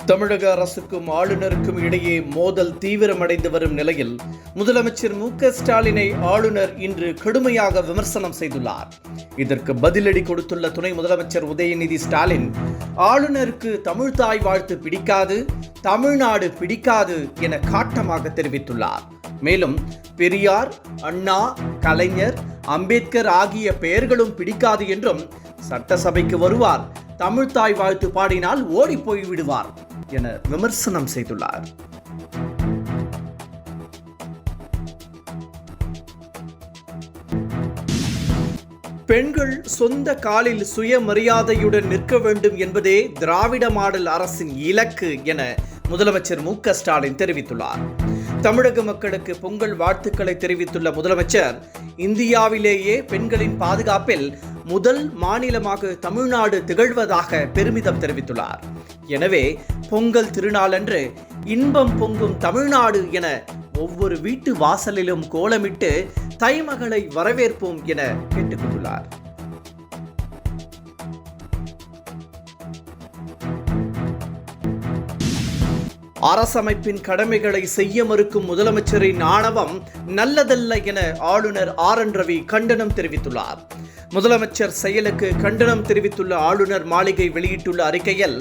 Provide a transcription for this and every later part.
தமிழக அரசுக்கும் ஆளுநருக்கும் இடையே மோதல் தீவிரமடைந்து வரும் நிலையில் முதலமைச்சர் மு.க.ஸ்டாலினை ஆளுநர் இன்று கடுமையாக விமர்சனம் செய்துள்ளார். இதற்கு பதிலடி கொடுத்துள்ள துணை முதலமைச்சர் உதயநிதி ஸ்டாலின், ஆளுநருக்கு தமிழ்தாய் வாழ்த்து பிடிக்காது, தமிழ்நாடு பிடிக்காது என காட்டமாக தெரிவித்துள்ளார். மேலும் பெரியார், அண்ணா, கலைஞர், அம்பேத்கர் ஆகிய பெயர்களும் பிடிக்காது என்றும், சட்டசபைக்கு வருவார், தமிழ்தாய் வாழ்த்து பாடினால் ஓடி போய் விடுவார் என விமர்சனம் செய்துள்ளார். பெண்கள் சொந்த காலில் சுயமரியாதையுடன் நிற்க வேண்டும் என்பதே திராவிட மாடல் அரசின் இலக்கு என முதலமைச்சர் மு.க.ஸ்டாலின் தெரிவித்துள்ளார். தமிழக மக்களுக்கு பொங்கல் வாழ்த்துக்களை தெரிவித்துள்ள முதலமைச்சர், இந்தியாவிலேயே பெண்களின் பாதுகாப்பில் முதல் மாநிலமாக தமிழ்நாடு திகழ்வதாக பெருமிதம் தெரிவித்துள்ளார். எனவே பொங்கல் திருநாளன்று இன்பம் பொங்கும் தமிழ்நாடு என ஒவ்வொரு வீட்டு வாசலிலும் கோலமிட்டு தைமகளை வரவேற்போம் என கேட்டுக்கொண்டுள்ளார். அரசமைப்பின் கடமைகளை செய்ய மறுக்கும் முதலமைச்சரின் ஆணவம் நல்லதல்ல என ஆளுநர் ஆர்.என். ரவி கண்டனம் தெரிவித்துள்ளார். முதலமைச்சர் செயலுக்கு கண்டனம் தெரிவித்துள்ள ஆளுநர் மாளிகை வெளியிட்டுள்ள அறிக்கையில்,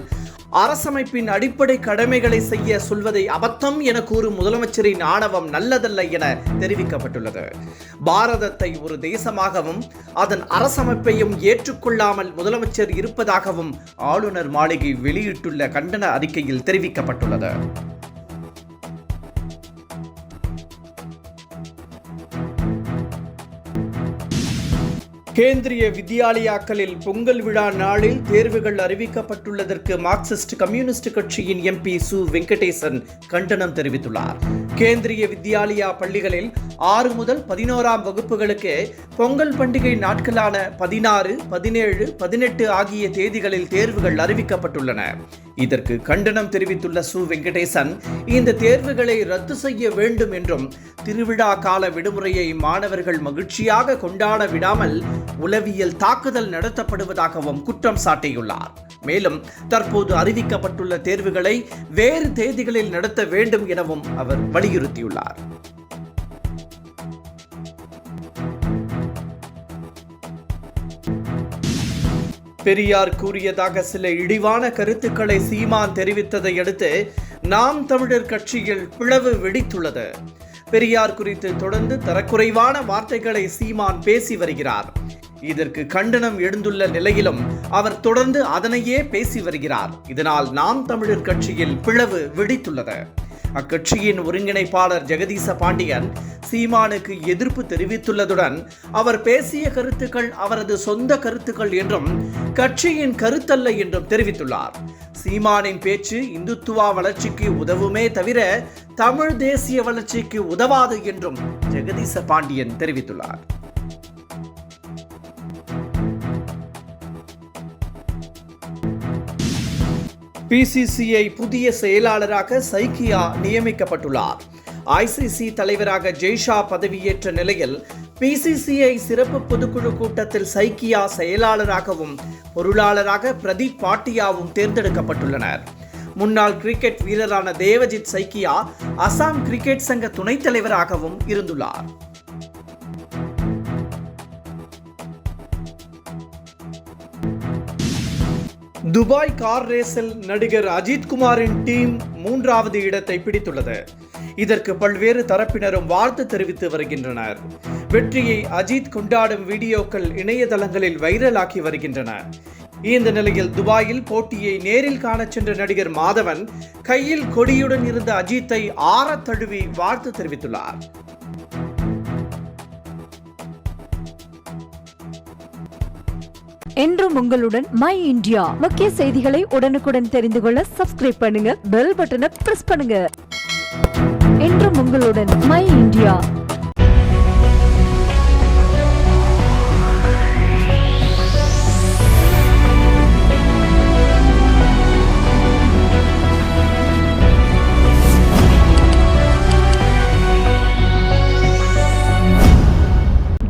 அரசமைப்பின் அடிப்படை கடமைகளை செய்ய சொல்வதை அபத்தம் என கூறும் முதலமைச்சரின் ஆணவம் நல்லதல்ல என தெரிவிக்கப்பட்டுள்ளது. பாரதத்தை ஒரு தேசமாகவும் அதன் அரசமைப்பையும் ஏற்றுக்கொள்ளாமல் முதலமைச்சர் இருப்பதாகவும் ஆளுநர் மாளிகை வெளியிட்டுள்ள கண்டன அறிக்கையில் தெரிவிக்கப்பட்டுள்ளது. கேந்திரிய வித்யாலயாக்களில் பொங்கல் விழா நாளில் தேர்வுகள் அறிவிக்கப்பட்டுள்ளதற்கு மார்க்சிஸ்ட் கம்யூனிஸ்ட் கட்சியின் எம்பி சு. வெங்கடேசன் கண்டனம் தெரிவித்துள்ளார். கேந்திரிய வித்யாலயா பள்ளிகளில் 6 முதல் 11ஆம் வகுப்புகளுக்கு பொங்கல் பண்டிகை நாட்களான 16, 17, 18 ஆகிய தேதிகளில் தேர்வுகள் அறிவிக்கப்பட்டுள்ளன. இதற்கு கண்டனம் தெரிவித்துள்ள சு. வெங்கடேசன், இந்த தேர்வுகளை ரத்து செய்ய வேண்டும் என்றும், திருவிழா கால விடுமுறையை மாணவர்கள் மகிழ்ச்சியாக கொண்டாட விடாமல் உளவியல் தாக்குதல் நடத்தப்படுவதாகவும் குற்றம் சாட்டியுள்ளார். மேலும் தற்போது அறிவிக்கப்பட்டுள்ள தேர்வுகளை வேறு தேதிகளில் நடத்த வேண்டும் எனவும் அவர் வலியுறுத்தியுள்ளார். பெரியார் கூறியதாக சில இழிவான கருத்துக்களை சீமான் தெரிவித்ததை அடுத்து நாம் தமிழர் கட்சியில் பிளவு வெடித்துள்ளது. பெரியார் குறித்து தொடர்ந்து தரக்குறைவான வார்த்தைகளை சீமான் பேசி வருகிறார். இதற்கு கண்டனம் எழுந்துள்ள நிலையிலும் அவர் தொடர்ந்து அதனையே பேசி வருகிறார். இதனால் நாம் தமிழர் கட்சியில் பிளவு வெடித்துள்ளது. அக்கட்சியின் ஒருங்கிணைப்பாளர் ஜெகதீச பாண்டியன் சீமானுக்கு எதிர்ப்பு தெரிவித்துள்ளதுடன், அவர் பேசிய கருத்துக்கள் அவரது சொந்த கருத்துக்கள் என்றும், கட்சியின் கருத்தல்ல என்றும் தெரிவித்துள்ளார். சீமானின் பேச்சு இந்துத்துவா வளர்ச்சிக்கு உதவுமே தவிர தமிழ் தேசிய வளர்ச்சிக்கு உதவாது என்றும் ஜெகதீச பாண்டியன் தெரிவித்துள்ளார். பிசிசிஐ புதிய செயலாளராக சைக்கியா நியமிக்கப்பட்டுள்ளார். ஐசிசி தலைவராக ஜெய்ஷா பதவியேற்ற நிலையில் பிசிசிஐ சிறப்பு பொதுக்குழு கூட்டத்தில் சைக்கியா செயலாளராகவும் பொருளாளராக பிரதீப் பாட்டியாவும் தேர்ந்தெடுக்கப்பட்டுள்ளனர். முன்னாள் கிரிக்கெட் வீரரான தேவஜித் சைக்கியா அசாம் கிரிக்கெட் சங்க துணைத் தலைவராகவும் இருந்துள்ளார். துபாய் கார் ரேஸில் நடிகர் அஜித் குமாரின் டீம் 3வது இடத்தை பிடித்துள்ளது. இதற்கு பல்வேறு தரப்பினரும் வாழ்த்து தெரிவித்து வருகின்றனர். வெற்றியை அஜித் கொண்டாடும் வீடியோக்கள் இணையதளங்களில் வைரலாகி வருகின்றன. இந்த நிலையில் துபாயில் போட்டியை நேரில் காண சென்ற நடிகர் மாதவன் கையில் கொடியுடன் இருந்த அஜித்தை ஆறத் தழுவி வாழ்த்து தெரிவித்துள்ளார். என்றும் உங்களுடன் மை இந்தியா. முக்கிய செய்திகளை உடனுக்குடன் தெரிந்து கொள்ள சப்ஸ்கிரைப் பண்ணுங்க, பெல் பட்டனை பிரஸ் பண்ணுங்க. என்றும் உங்களுடன் மை இந்தியா.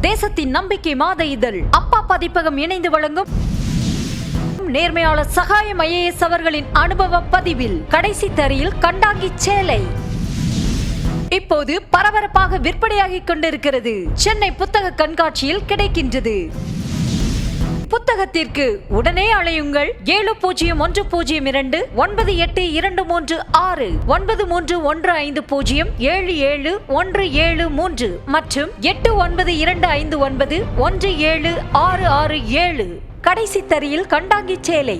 தேசத்தின் நம்பிக்கை மாத இதழ் அப்பா பதிப்பகம் இணைந்து வழங்கும் வழங்கும் நேர்மையாளர் சகாயம் IAS அவர்களின் அனுபவ பதிவில் கடைசி தரியில் கண்டாங்கி சேலை இப்போது பரபரப்பாக விற்பனையாகிக் கொண்டிருக்கிறது. சென்னை புத்தக கண்காட்சியில் கிடைக்கின்றது. புத்தகத்திற்கு உடனே அழையுங்கள் 701002 9823 9315 77173 மற்றும் 8925917667. கடைசி தரியில் கண்டாங்கி சேலை.